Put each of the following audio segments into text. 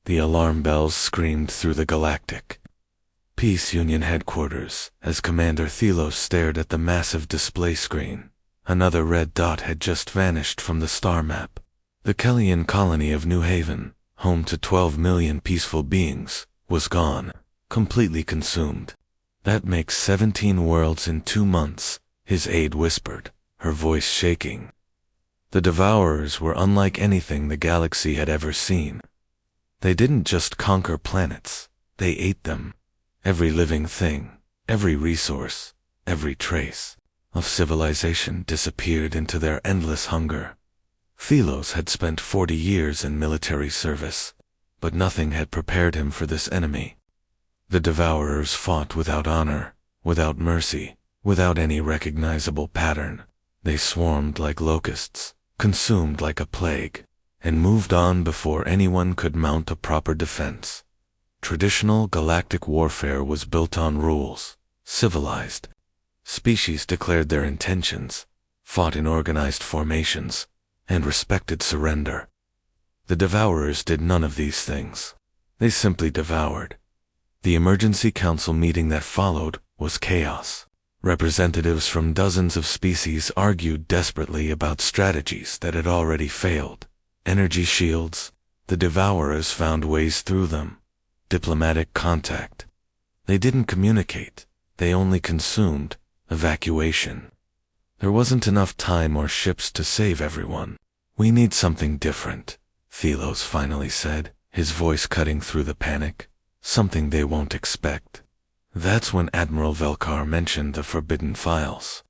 The alarm bells screamed through the Galactic Peace Union headquarters as Commander Thelos stared at the massive display screen. Another red dot had just vanished from the star map. The Kellian colony of New Haven, home to 12 million peaceful beings, was gone, completely consumed. That makes 17 worlds in 2 months, his aide whispered, her voice shaking. The Devourers were unlike anything the galaxy had ever seen. They didn't just conquer planets, they ate them. Every living thing, every resource, every trace of civilization disappeared into their endless hunger. Thelos had spent 40 years in military service, but nothing had prepared him for this enemy. The Devourers fought without honor, without mercy, without any recognizable pattern. They swarmed like locusts, consumed like a plague, and moved on before anyone could mount a proper defense. Traditional galactic warfare was built on rules, civilized. Species declared their intentions, fought in organized formations, and respected surrender. The Devourers did none of these things. They simply devoured. The emergency council meeting that followed was chaos. Representatives from dozens of species argued desperately about strategies that had already failed. Energy shields, the Devourers found ways through them. Diplomatic contact. They didn't communicate, they only consumed. Evacuation. There wasn't enough time or ships to save everyone. We need something different, Thelos finally said, his voice cutting through the panic. Something they won't expect. That's when Admiral Velkar mentioned the forbidden files.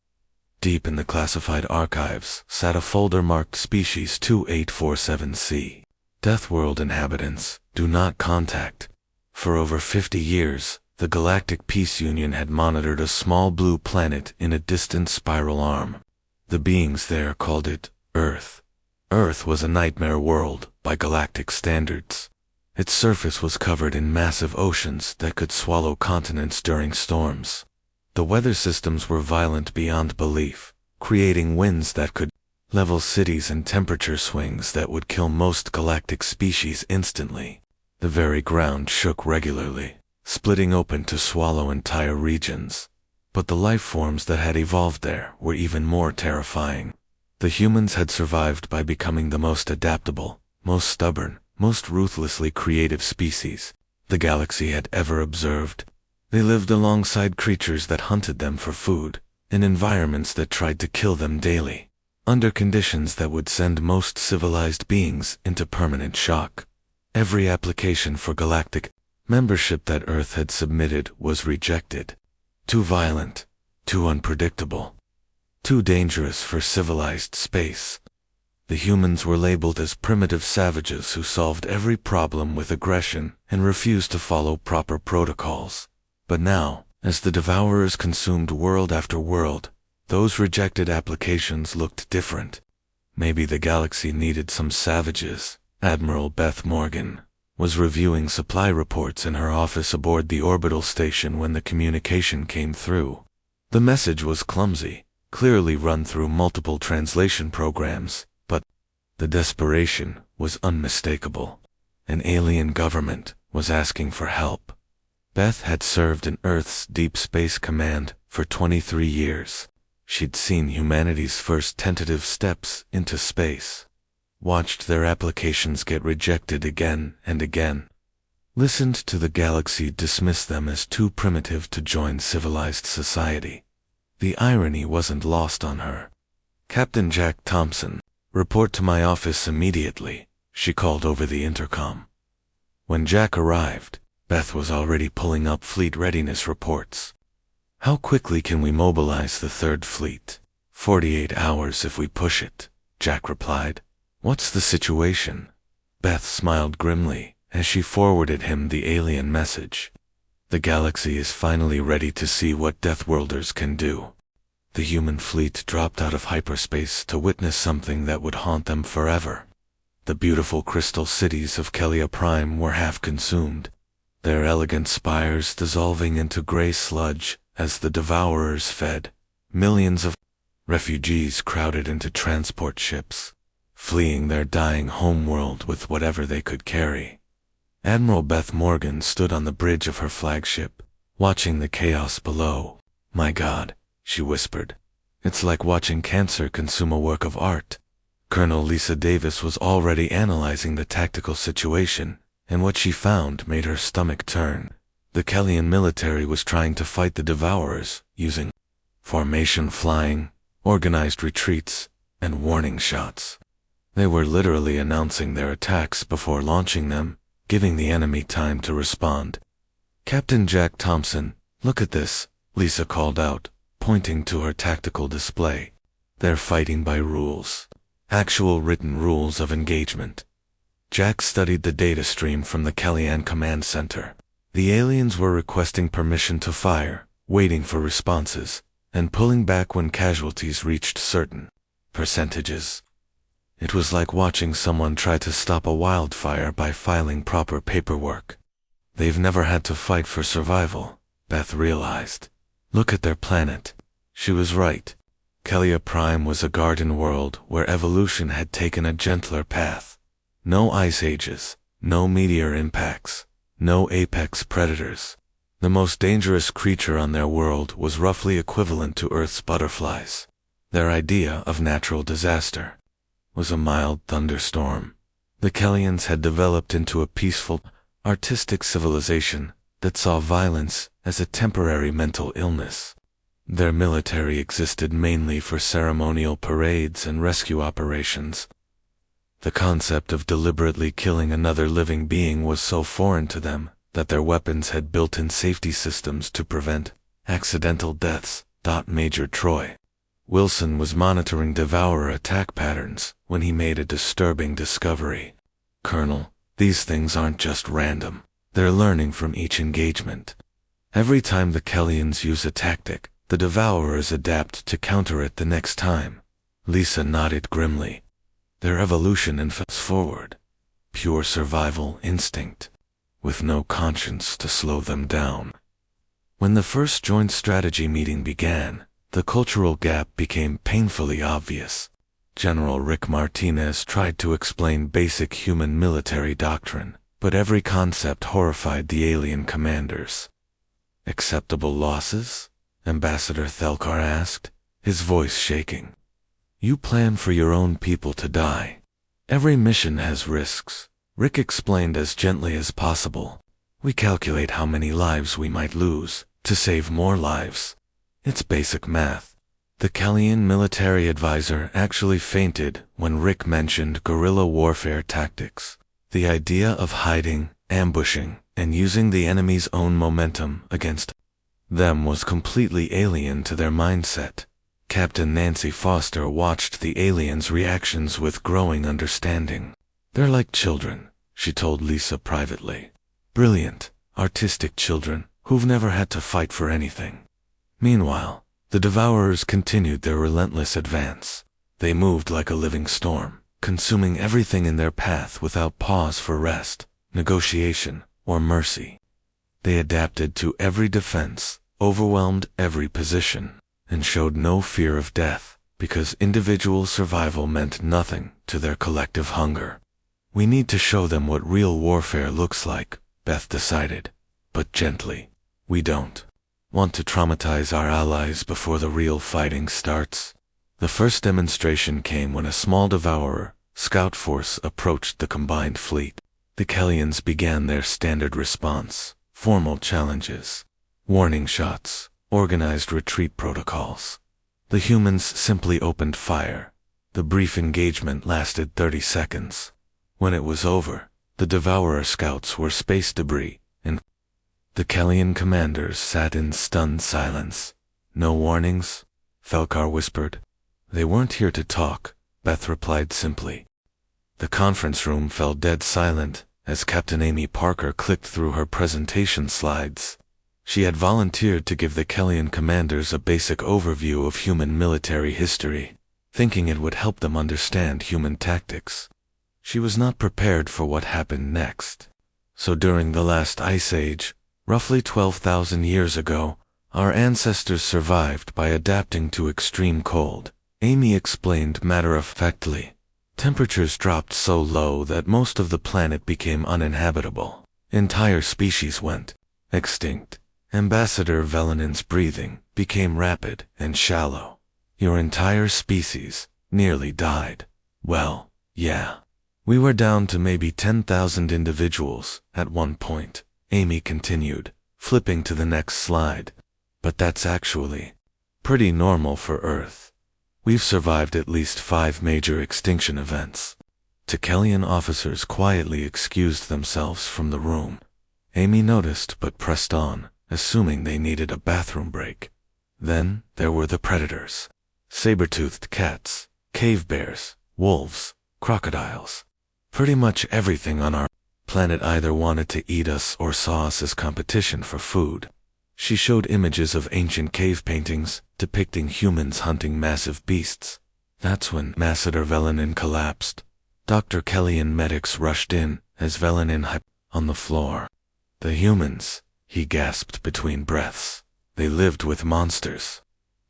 Deep in the classified archives sat a folder marked Species 2847C. Deathworld inhabitants, do not contact. For over 50 years, the Galactic Peace Union had monitored a small blue planet in a distant spiral arm. The beings there called it Earth. Earth was a nightmare world by galactic standards. Its surface was covered in massive oceans that could swallow continents during storms. The weather systems were violent beyond belief, creating winds that could level cities and temperature swings that would kill most galactic species instantly. The very ground shook regularly, splitting open to swallow entire regions. But the life forms that had evolved there were even more terrifying. The humans had survived by becoming the most adaptable, most stubborn, most ruthlessly creative species the galaxy had ever observed. They lived alongside creatures that hunted them for food, in environments that tried to kill them daily, under conditions that would send most civilized beings into permanent shock. Every application for galactic membership that Earth had submitted was rejected. Too violent, too unpredictable, too dangerous for civilized space. The humans were labeled as primitive savages who solved every problem with aggression and refused to follow proper protocols. But now, as the Devourers consumed world after world, those rejected applications looked different. Maybe the galaxy needed some savages. Admiral Beth Morgan was reviewing supply reports in her office aboard the orbital station when the communication came through. The message was clumsy, clearly run through multiple translation programs, but the desperation was unmistakable. An alien government was asking for help. Beth had served in Earth's Deep Space Command for 23 years. She'd seen humanity's first tentative steps into space, watched their applications get rejected again and again, listened to the galaxy dismiss them as too primitive to join civilized society. The irony wasn't lost on her. "Captain Jack Thompson, report to my office immediately," she called over the intercom. When Jack arrived, Beth was already pulling up fleet readiness reports. "How quickly can we mobilize the Third Fleet?" 48 hours if we push it," Jack replied. "What's the situation?" Beth smiled grimly as she forwarded him the alien message. "The galaxy is finally ready to see what Deathworlders can do." The human fleet dropped out of hyperspace to witness something that would haunt them forever. The beautiful crystal cities of Kelia Prime were half consumed, their elegant spires dissolving into gray sludge as the Devourers fed. Millions of refugees crowded into transport ships, fleeing their dying homeworld with whatever they could carry. Admiral Beth Morgan stood on the bridge of her flagship, watching the chaos below. "My God," she whispered. "It's like watching cancer consume a work of art." Colonel Lisa Davis was already analyzing the tactical situation, and what she found made her stomach turn. The Kellyan military was trying to fight the Devourers using formation flying, organized retreats, and warning shots. They were literally announcing their attacks before launching them, giving the enemy time to respond. "Captain Jack Thompson, look at this," Lisa called out, pointing to her tactical display. "They're fighting by rules. Actual written rules of engagement." Jack studied the data stream from the Kellyan command center. The aliens were requesting permission to fire, waiting for responses, and pulling back when casualties reached certain percentages. It was like watching someone try to stop a wildfire by filing proper paperwork. They've never had to fight for survival, Beth realized. Look at their planet. She was right. Kellia Prime was a garden world where evolution had taken a gentler path. No ice ages, no meteor impacts, no apex predators. The most dangerous creature on their world was roughly equivalent to Earth's butterflies. Their idea of natural disaster was a mild thunderstorm. The Kellians had developed into a peaceful, artistic civilization that saw violence as a temporary mental illness. Their military existed mainly for ceremonial parades and rescue operations. The concept of deliberately killing another living being was so foreign to them that their weapons had built-in safety systems to prevent accidental deaths. Major Troy Wilson was monitoring Devourer attack patterns when he made a disturbing discovery. "Colonel, these things aren't just random. They're learning from each engagement. Every time the Kellians use a tactic, the Devourers adapt to counter it the next time." Lisa nodded grimly. "Their evolution and fast forward. Pure survival instinct, with no conscience to slow them down." When the first joint strategy meeting began, the cultural gap became painfully obvious. General Rick Martinez tried to explain basic human military doctrine, but every concept horrified the alien commanders. "Acceptable losses?" Ambassador Thelkar asked, his voice shaking. "You plan for your own people to die. Every mission has risks," Rick explained as gently as possible. "We calculate how many lives we might lose to save more lives. It's basic math." The Kellyan military advisor actually fainted when Rick mentioned guerrilla warfare tactics. The idea of hiding, ambushing, and using the enemy's own momentum against them was completely alien to their mindset. Captain Nancy Foster watched the aliens' reactions with growing understanding. "They're like children," she told Lisa privately. "Brilliant, artistic children who've never had to fight for anything." Meanwhile, the Devourers continued their relentless advance. They moved like a living storm, consuming everything in their path without pause for rest, negotiation, or mercy. They adapted to every defense, overwhelmed every position, and showed no fear of death, because individual survival meant nothing to their collective hunger. "We need to show them what real warfare looks like," Beth decided, but gently. "We don't want to traumatize our allies before the real fighting starts." The first demonstration came when a small Devourer scout force approached the combined fleet. The Kellians began their standard response: formal challenges, warning shots, organized retreat protocols. The humans simply opened fire. The brief engagement lasted 30 seconds. When it was over, the Devourer scouts were space debris, and the Kellyan commanders sat in stunned silence. "No warnings?" Thelkar whispered. "They weren't here to talk," Beth replied simply. The conference room fell dead silent as Captain Amy Parker clicked through her presentation slides. She had volunteered to give the Kellyan commanders a basic overview of human military history, thinking it would help them understand human tactics. She was not prepared for what happened next. "So during the last ice age, roughly 12,000 years ago, our ancestors survived by adapting to extreme cold," Amy explained matter-of-factly. "Temperatures dropped so low that most of the planet became uninhabitable. Entire species went extinct. Ambassador Velenin's breathing became rapid and shallow. Your entire species nearly died. Well, yeah. We were down to maybe 10,000 individuals at one point, Amy continued, flipping to the next slide. But that's actually pretty normal for Earth. We've survived at least 5 major extinction events. Tekelian officers quietly excused themselves from the room. Amy noticed but pressed on, assuming they needed a bathroom break. Then there were the predators. Saber-toothed cats, cave bears, wolves, crocodiles. Pretty much everything on our planet either wanted to eat us or saw us as competition for food. She showed images of ancient cave paintings depicting humans hunting massive beasts. That's when Ambassador Velenin collapsed. Dr. Kelly and medics rushed in as Velenin hung on the floor. The humans, he gasped between breaths. They lived with monsters.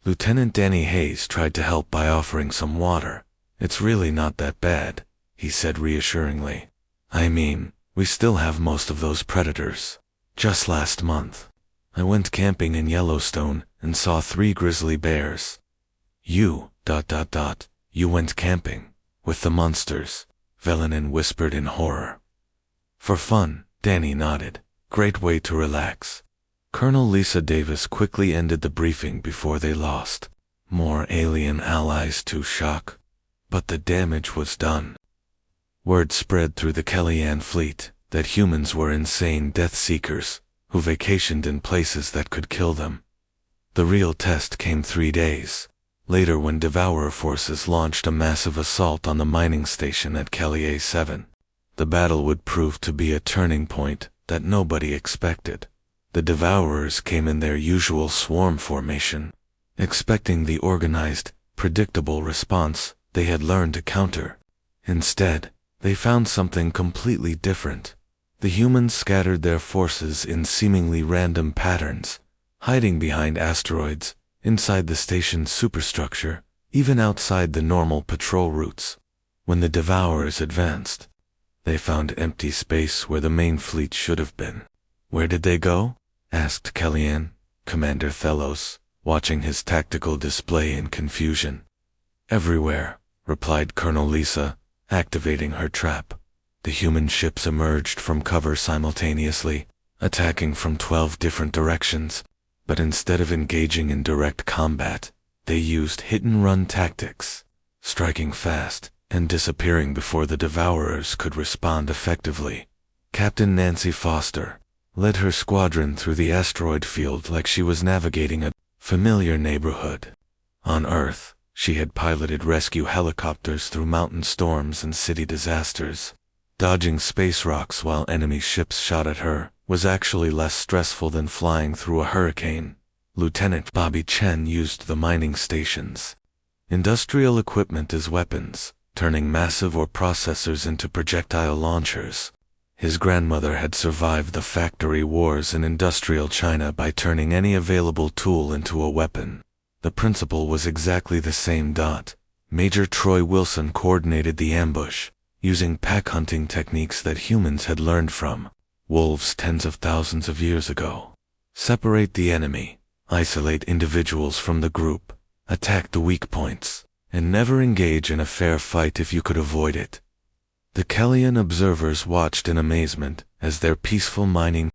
Lieutenant Danny Hayes tried to help by offering some water. It's really not that bad, he said reassuringly. I mean, we still have most of those predators. Just last month, I went camping in Yellowstone and saw 3 grizzly bears. You went camping with the monsters, Velenin whispered in horror. For fun, Danny nodded. Great way to relax. Colonel Lisa Davis quickly ended the briefing before they lost more alien allies to shock. But the damage was done. Word spread through the Kellyanne fleet that humans were insane death seekers who vacationed in places that could kill them. The real test came 3 days later when Devourer forces launched a massive assault on the mining station at Kelly 7. The battle would prove to be a turning point that nobody expected. The Devourers came in their usual swarm formation, expecting the organized, predictable response they had learned to counter. Instead, they found something completely different. The humans scattered their forces in seemingly random patterns, hiding behind asteroids, inside the station's superstructure, even outside the normal patrol routes. When the Devourers advanced, they found empty space where the main fleet should have been. Where did they go? Asked Kellyanne, Commander Thelos, watching his tactical display in confusion. Everywhere, replied Colonel Lisa, activating her trap. The human ships emerged from cover simultaneously, attacking from 12 different directions, but instead of engaging in direct combat, they used hit-and-run tactics, striking fast and disappearing before the Devourers could respond effectively. Captain Nancy Foster led her squadron through the asteroid field like she was navigating a familiar neighborhood. On Earth, she had piloted rescue helicopters through mountain storms and city disasters. Dodging space rocks while enemy ships shot at her was actually less stressful than flying through a hurricane. Lieutenant Bobby Chen used the mining stations, industrial equipment as weapons, turning massive ore processors into projectile launchers. His grandmother had survived the factory wars in industrial China by turning any available tool into a weapon. The principle was exactly the same. Major Troy Wilson coordinated the ambush, using pack hunting techniques that humans had learned from wolves tens of thousands of years ago. Separate the enemy, isolate individuals from the group, attack the weak points, and never engage in a fair fight if you could avoid it. The Kellyan observers watched in amazement as their peaceful mining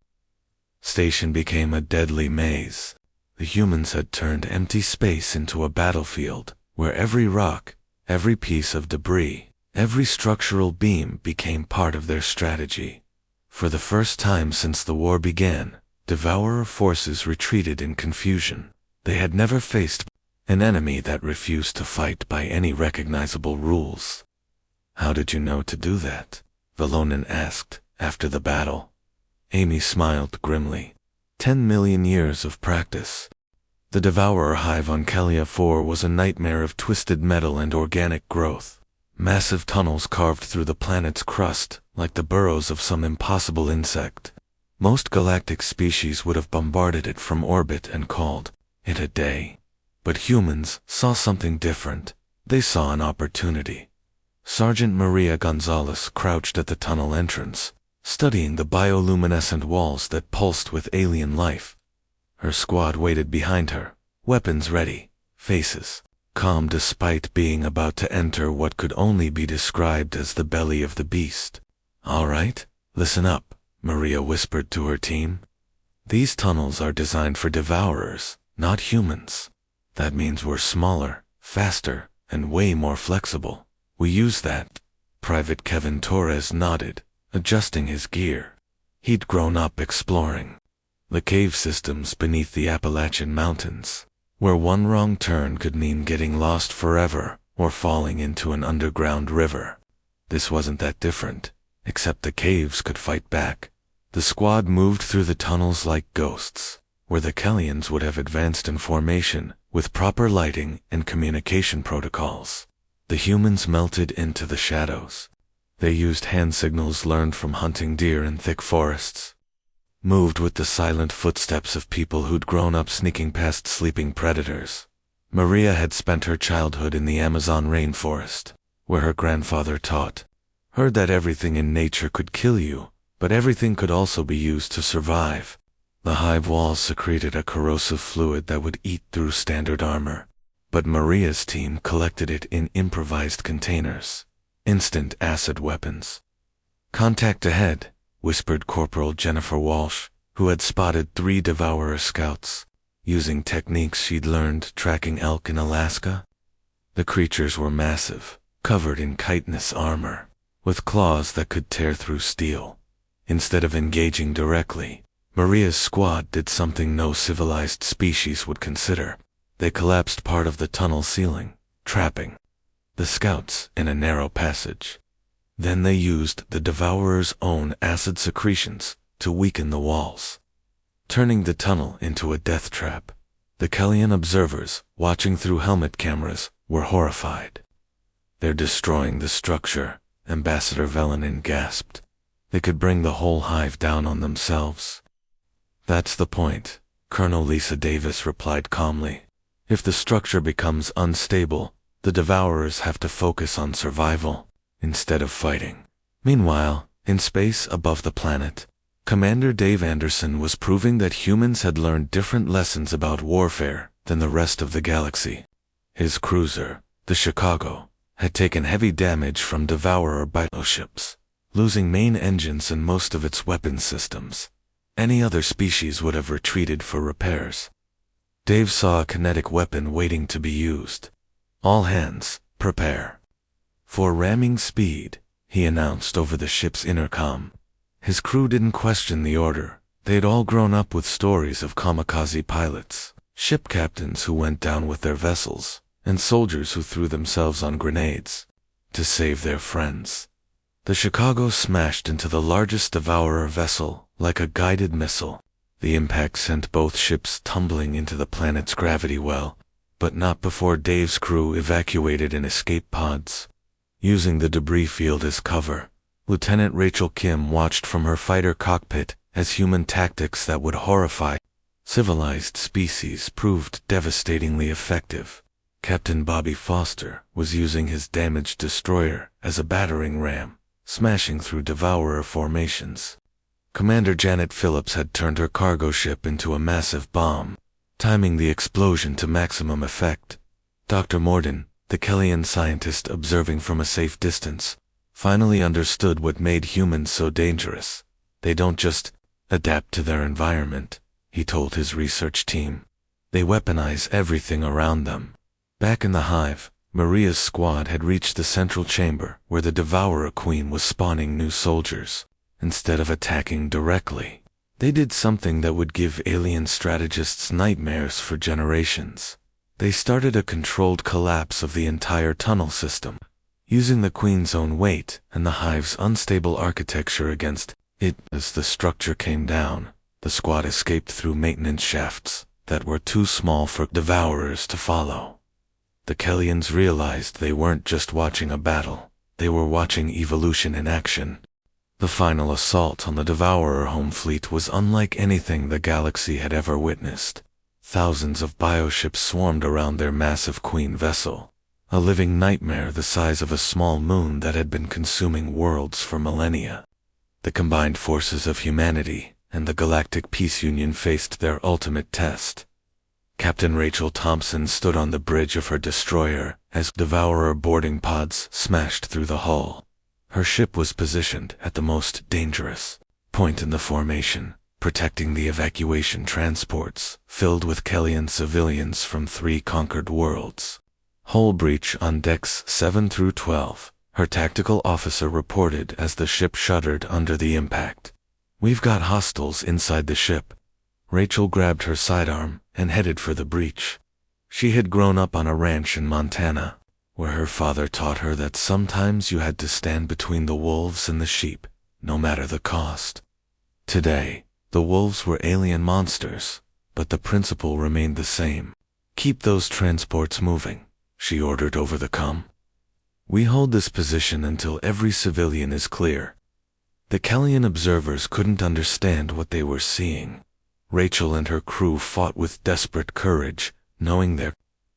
station became a deadly maze. The humans had turned empty space into a battlefield, where every rock, every piece of debris, every structural beam became part of their strategy. For the first time since the war began, Devourer forces retreated in confusion. They had never faced an enemy that refused to fight by any recognizable rules. How did you know to do that? Valonin asked, after the battle. Amy smiled grimly. 10 million years of practice. The Devourer hive on Kalia 4 was a nightmare of twisted metal and organic growth. Massive tunnels carved through the planet's crust, like the burrows of some impossible insect. Most galactic species would have bombarded it from orbit and called it a day. But humans saw something different. They saw an opportunity. Sergeant Maria Gonzalez crouched at the tunnel entrance, studying the bioluminescent walls that pulsed with alien life. Her squad waited behind her, weapons ready, faces calm despite being about to enter what could only be described as the belly of the beast. "All right, listen up," Maria whispered to her team. "These tunnels are designed for devourers, not humans. That means we're smaller, faster, and way more flexible. We use that." Private Kevin Torres nodded, adjusting his gear. He'd grown up exploring the cave systems beneath the Appalachian Mountains, where one wrong turn could mean getting lost forever or falling into an underground river. This wasn't that different, except the caves could fight back. The squad moved through the tunnels like ghosts, where the Kellians would have advanced in formation with proper lighting and communication protocols. The humans melted into the shadows. They used hand signals learned from hunting deer in thick forests, moved with the silent footsteps of people who'd grown up sneaking past sleeping predators. Maria had spent her childhood in the Amazon rainforest, where her grandfather taught her that everything in nature could kill you, but everything could also be used to survive. The hive walls secreted a corrosive fluid that would eat through standard armor, but Maria's team collected it in improvised containers, instant acid weapons. "Contact ahead," whispered Corporal Jennifer Walsh, who had spotted 3 Devourer scouts, using techniques she'd learned tracking elk in Alaska. The creatures were massive, covered in chitinous armor, with claws that could tear through steel. Instead of engaging directly, Maria's squad did something no civilized species would consider. They collapsed part of the tunnel ceiling, trapping the scouts in a narrow passage. Then they used the Devourer's own acid secretions to weaken the walls, turning the tunnel into a death trap. The Kellian observers, watching through helmet cameras, were horrified. "They're destroying the structure," Ambassador Velenin gasped. "They could bring the whole hive down on themselves." "That's the point," Colonel Lisa Davis replied calmly. "If the structure becomes unstable, the Devourers have to focus on survival instead of fighting." Meanwhile, in space above the planet, Commander Dave Anderson was proving that humans had learned different lessons about warfare than the rest of the galaxy. His cruiser, the Chicago, had taken heavy damage from Devourer battleships, losing main engines and most of its weapon systems. Any other species would have retreated for repairs. Dave saw a kinetic weapon waiting to be used. "All hands, prepare for ramming speed," he announced over the ship's intercom. His crew didn't question the order. They'd all grown up with stories of kamikaze pilots, ship captains who went down with their vessels, and soldiers who threw themselves on grenades to save their friends. The Chicago smashed into the largest Devourer vessel like a guided missile. The impact sent both ships tumbling into the planet's gravity well, but not before Dave's crew evacuated in escape pods. Using the debris field as cover, Lieutenant Rachel Kim watched from her fighter cockpit as human tactics that would horrify civilized species proved devastatingly effective. Captain Bobby Foster was using his damaged destroyer as a battering ram, smashing through Devourer formations. Commander Janet Phillips had turned her cargo ship into a massive bomb, timing the explosion to maximum effect. Dr. Morden, the Kellian scientist observing from a safe distance, finally understood what made humans so dangerous. They don't just adapt to their environment, he told his research team. They weaponize everything around them. Back in the hive, Maria's squad had reached the central chamber where the Devourer Queen was spawning new soldiers. Instead of attacking directly, they did something that would give alien strategists nightmares for generations. They started a controlled collapse of the entire tunnel system, using the Queen's own weight and the hive's unstable architecture against it. As the structure came down, the squad escaped through maintenance shafts that were too small for Devourers to follow. The Kellians realized they weren't just watching a battle, they were watching evolution in action. The final assault on the Devourer home fleet was unlike anything the galaxy had ever witnessed. Thousands of bioships swarmed around their massive Queen vessel, a living nightmare the size of a small moon that had been consuming worlds for millennia. The combined forces of humanity and the Galactic Peace Union faced their ultimate test. Captain Rachel Thompson stood on the bridge of her destroyer as Devourer boarding pods smashed through the hull. Her ship was positioned at the most dangerous point in the formation, protecting the evacuation transports filled with Kellyan civilians from 3 conquered worlds. Hull breach on decks 7 through 12, her tactical officer reported as the ship shuddered under the impact. "We've got hostiles inside the ship." Rachel grabbed her sidearm and headed for the breach. She had grown up on a ranch in Montana, where her father taught her that sometimes you had to stand between the wolves and the sheep, no matter the cost. Today, the wolves were alien monsters, but the principle remained the same. "Keep those transports moving," she ordered over the comm. "We hold this position until every civilian is clear." The Kellyan observers couldn't understand what they were seeing. Rachel and her crew fought with desperate courage, knowing their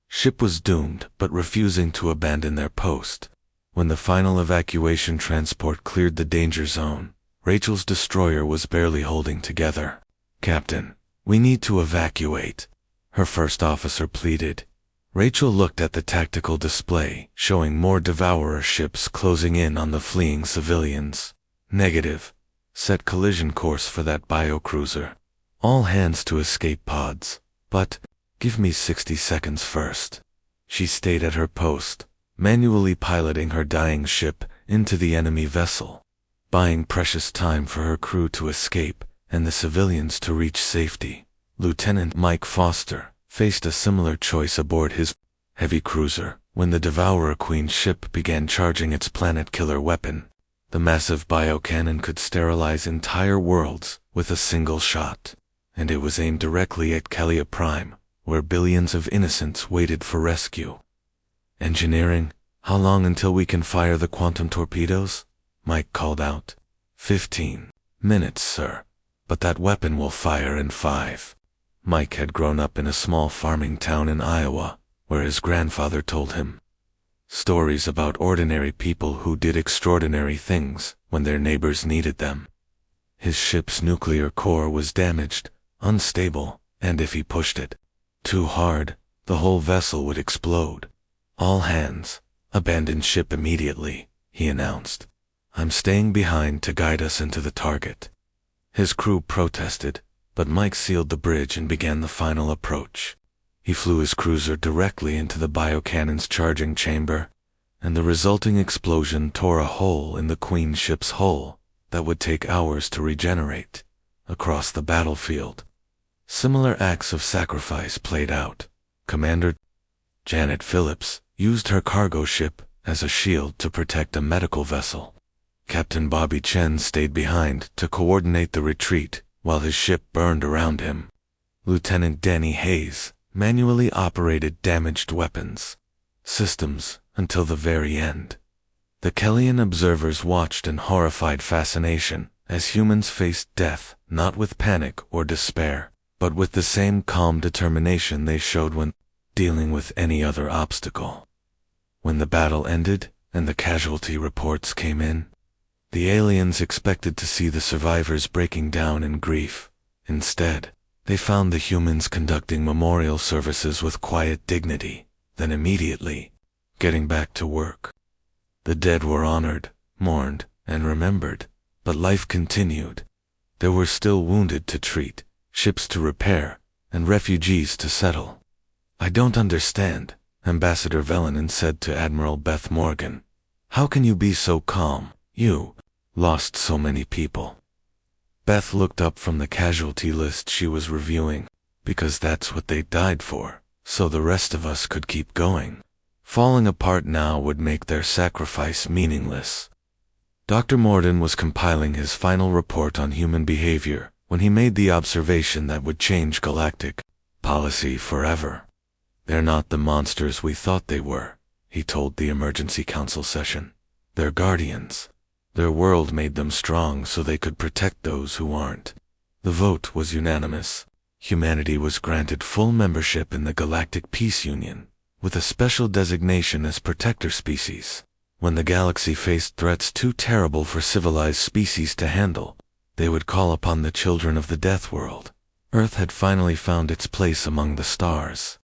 ship was doomed but refusing to abandon their post. When the final evacuation transport cleared the danger zone, Rachel's destroyer was barely holding together. "Captain, we need to evacuate," her first officer pleaded. Rachel looked at the tactical display, showing more Devourer ships closing in on the fleeing civilians. "Negative. Set collision course for that biocruiser. All hands to escape pods, but give me 60 seconds first." She stayed at her post, manually piloting her dying ship into the enemy vessel, buying precious time for her crew to escape and the civilians to reach safety. Lieutenant Mike Foster faced a similar choice aboard his heavy cruiser when the Devourer Queen ship began charging its planet-killer weapon. The massive biocannon could sterilize entire worlds with a single shot, and it was aimed directly at Kellia Prime, where billions of innocents waited for rescue. "Engineering, how long until we can fire the quantum torpedoes?" Mike called out. 15 minutes, sir. But that weapon will fire in 5. Mike had grown up in a small farming town in Iowa, where his grandfather told him stories about ordinary people who did extraordinary things when their neighbors needed them. His ship's nuclear core was damaged, unstable, and if he pushed it too hard, the whole vessel would explode. "All hands, abandon ship immediately," he announced. "I'm staying behind to guide us into the target." His crew protested, but Mike sealed the bridge and began the final approach. He flew his cruiser directly into the biocannon's charging chamber, and the resulting explosion tore a hole in the Queen ship's hull that would take hours to regenerate. Across the battlefield, similar acts of sacrifice played out. Commander Janet Phillips used her cargo ship as a shield to protect a medical vessel. Captain Bobby Chen stayed behind to coordinate the retreat while his ship burned around him. Lieutenant Danny Hayes manually operated damaged weapons systems until the very end. The Kellyan observers watched in horrified fascination as humans faced death not with panic or despair, but with the same calm determination they showed when dealing with any other obstacle. When the battle ended and the casualty reports came in, the aliens expected to see the survivors breaking down in grief. Instead, they found the humans conducting memorial services with quiet dignity, then immediately getting back to work. The dead were honored, mourned, and remembered, but life continued. There were still wounded to treat, ships to repair, and refugees to settle. "I don't understand," Ambassador Velenin said to Admiral Beth Morgan. "How can you be so calm? You lost so many people." Beth looked up from the casualty list she was reviewing, because that's what they died for, so the rest of us could keep going. Falling apart now would make their sacrifice meaningless. Dr. Morden was compiling his final report on human behavior when he made the observation that would change galactic policy forever. "They're not the monsters we thought they were," he told the emergency council session. "They're guardians. Their world made them strong so they could protect those who aren't." The vote was unanimous. Humanity was granted full membership in the Galactic Peace Union, with a special designation as protector species. When the galaxy faced threats too terrible for civilized species to handle, they would call upon the children of the Death World. Earth had finally found its place among the stars.